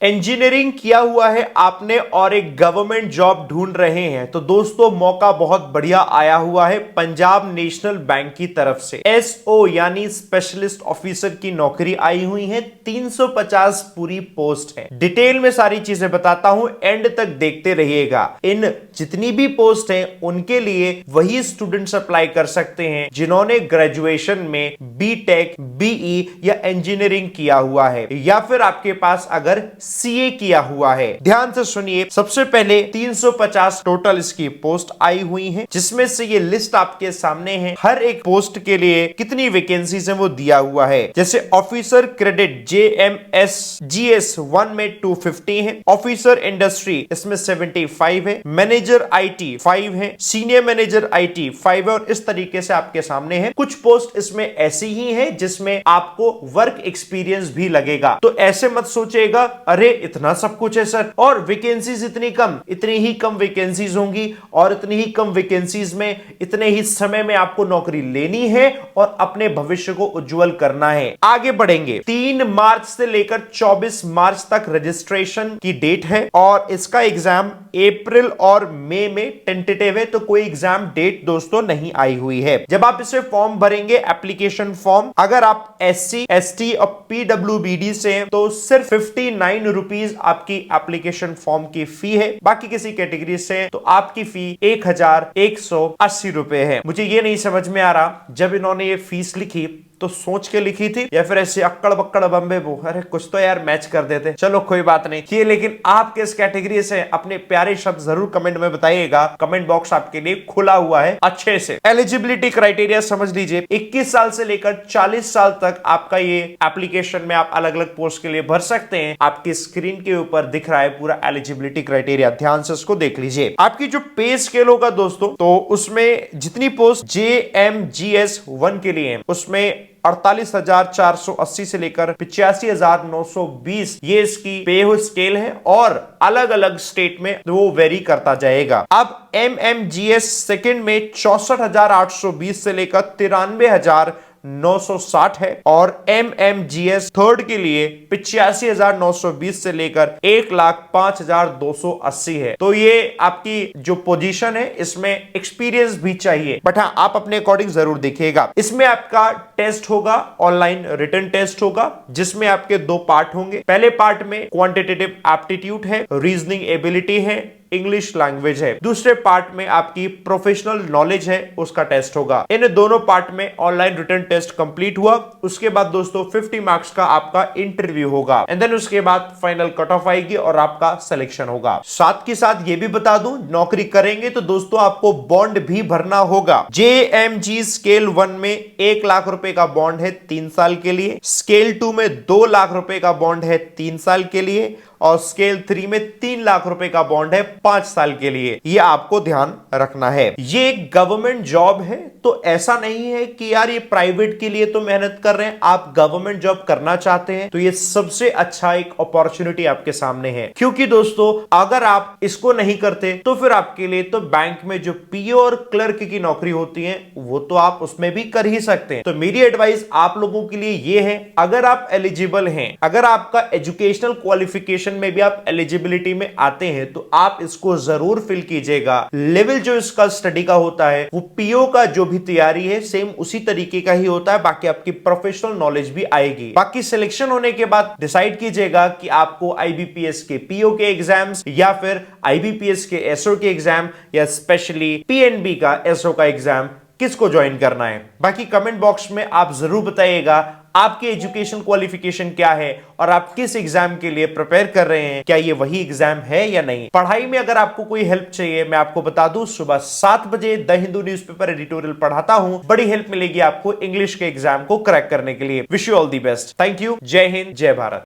Engineering किया हुआ है आपने और एक गवर्नमेंट जॉब ढूंढ रहे हैं तो दोस्तों मौका बहुत बढ़िया आया हुआ है पंजाब नेशनल बैंक की तरफ से। एसओ यानी स्पेशलिस्ट ऑफिसर की नौकरी आई हुई है। 350 पूरी पोस्ट है। डिटेल में सारी चीजें बताता हूं, एंड तक देखते रहिएगा। इन जितनी भी पोस्ट है उनके लिए वही स्टूडेंट्स अप्लाई कर सकते हैं जिन्होंने ग्रेजुएशन में बीटेक, बीई या इंजीनियरिंग किया हुआ है, या फिर आपके पास अगर सीए किया हुआ है। ध्यान से सुनिए, सबसे पहले 350 टोटल इसकी पोस्ट आई हुई है, जिसमें से ये लिस्ट आपके सामने है। हर एक पोस्ट के लिए कितनी वैकेंसीज है वो दिया हुआ है। जैसे ऑफिसर क्रेडिट जेएमएस जीएस 1 में 250 है, ऑफिसर इंडस्ट्री इसमें 75 है, मैनेजर आईटी 5 है, सीनियर मैनेजर आईटी 5 है, और इस तरीके से आपके सामने है। कुछ पोस्ट इसमें ऐसी ही है जिसमें आपको वर्क एक्सपीरियंस भी लगेगा। तो ऐसे मत सोचेगा अरे इतना सब कुछ है सर, और वैकेंसीज इतनी कम, इतनी ही कम वैकेंसीज होंगी, और इतनी ही कम वैकेंसीज में इतने ही समय में आपको नौकरी लेनी है और अपने भविष्य को उज्जवल करना है। आगे बढ़ेंगे। 3 मार्च से लेकर 24 मार्च तक रजिस्ट्रेशन की डेट है, और इसका एग्जाम अप्रैल और मई में टेंटेटिव है, तो कोई एग्जाम डेट दोस्तों नहीं आई हुई है। जब आप इसे फॉर्म भरेंगे, एप्लीकेशन फॉर्म, अगर आप SC, ST और PWBD से हैं तो सिर्फ 59 रुपीज आपकी एप्लीकेशन फॉर्म की फी है। बाकी किसी कैटेगरी से तो आपकी फी 1180 रुपए है। मुझे ये नहीं समझ में आ रहा, जब इन्होंने ये फीस लिखी तो सोच के लिखी थी या फिर ऐसे अक्कड़ बक्कड़ बम्बे वो, अरे कुछ तो यार मैच कर देते। चलो कोई बात नहीं ये, लेकिन आप किस कैटेगरी से अपने प्यारे शब्द जरूर कमेंट में बताइएगा। कमेंट बॉक्स आपके लिए खुला हुआ है अच्छे से। एलिजिबिलिटी क्राइटेरिया समझ लीजिए, 21 साल से लेकर 40 साल तक आपका ये एप्लीकेशन में आप अलग अलग पोस्ट के लिए भर सकते हैं। आपकी स्क्रीन के ऊपर दिख रहा है पूरा एलिजिबिलिटी क्राइटेरिया, ध्यान से उसको देख लीजिए। आपकी जो पे स्केल होगा दोस्तों, तो उसमें जितनी पोस्ट JMGS 1 के लिए है उसमें 48,480 से लेकर 85,920 ये इसकी पे स्केल है, और अलग अलग स्टेट में वो वेरी करता जाएगा। अब MMGS सेकंड में 64,820 से लेकर 93,960 है, और MMGS थर्ड के लिए 85,920 से लेकर 1,05,280 है। तो ये आपकी जो पोजीशन है इसमें एक्सपीरियंस भी चाहिए, बट हाँ आप अपने अकॉर्डिंग जरूर देखिएगा। इसमें आपका टेस्ट होगा, ऑनलाइन रिटन टेस्ट होगा, जिसमें आपके 2 पार्ट होंगे। पहले पार्ट में क्वांटिटेटिव एप्टीट्यूड है, रीजनिंग एबिलिटी है, इंग्लिश लैंग्वेज है। दूसरे पार्ट में आपकी प्रोफेशनल नॉलेज है, उसका टेस्ट होगा। इन दोनों पार्ट में ऑनलाइन रिटन टेस्ट कंप्लीट हुआ, उसके बाद दोस्तों 50 मार्क्स का आपका इंटरव्यू होगा, एंड देन उसके बाद फाइनल कट ऑफ आएगी और आपका सिलेक्शन होगा। साथ के साथ ये भी बता दूं, नौकरी करेंगे तो दोस्तों आपको बॉन्ड भी भरना होगा। JMG स्केल 1 में 1 लाख रुपए का बॉन्ड है 3 साल के लिए, स्केल 2 में 2 लाख रुपए का बॉन्ड है 3 साल के लिए, और स्केल 3 में 3 लाख रुपए का बॉन्ड है 5 साल के लिए। ये आपको ध्यान रखना है। ये एक गवर्नमेंट जॉब है, तो ऐसा नहीं है कि यार ये प्राइवेट के लिए तो मेहनत कर रहे हैं। आप गवर्नमेंट जॉब करना चाहते हैं तो ये सबसे अच्छा एक अपॉर्चुनिटी आपके सामने है, क्योंकि दोस्तों अगर आप इसको नहीं करते तो फिर आपके लिए तो बैंक में जो पीओ और क्लर्क की नौकरी होती है वो तो आप उसमें भी कर ही सकते हैं। तो मेरी एडवाइस आप लोगों के लिए ये है, अगर आप एलिजिबल हैं, अगर आपका एजुकेशनल क्वालिफिकेशन में भी आप एलिजिबिलिटी में आते हैं, तो आप इसको जरूर फिल कीजिएगा। लेवल जो इसका स्टडी का होता है वो पीओ का जो भी तैयारी है सेम उसी तरीके का ही होता है, बाकी आपकी प्रोफेशनल नॉलेज भी आएगी। बाकी सिलेक्शन होने के बाद डिसाइड कीजिएगा कि आपको आईबीपीएस के पीओ के एग्जाम्स, या फिर आईबीपीएस के एसओ के एग्जाम, या स्पेशली पीएनबी का एसओ का एग्जाम किसको ज्वाइन करना है। बाकी कमेंट बॉक्स में आप जरूर बताइएगा आपकी एजुकेशन क्वालिफिकेशन क्या है और आप किस एग्जाम के लिए प्रिपेयर कर रहे हैं, क्या ये वही एग्जाम है या नहीं। पढ़ाई में अगर आपको कोई हेल्प चाहिए, मैं आपको बता दूं सुबह 7 बजे द हिंदू न्यूज़पेपर एडिटोरियल पढ़ाता हूं। बड़ी हेल्प मिलेगी आपको इंग्लिश के एग्जाम को क्रैक करने के लिए। Wish you all the best. Thank you. जय हिंद, जय भारत।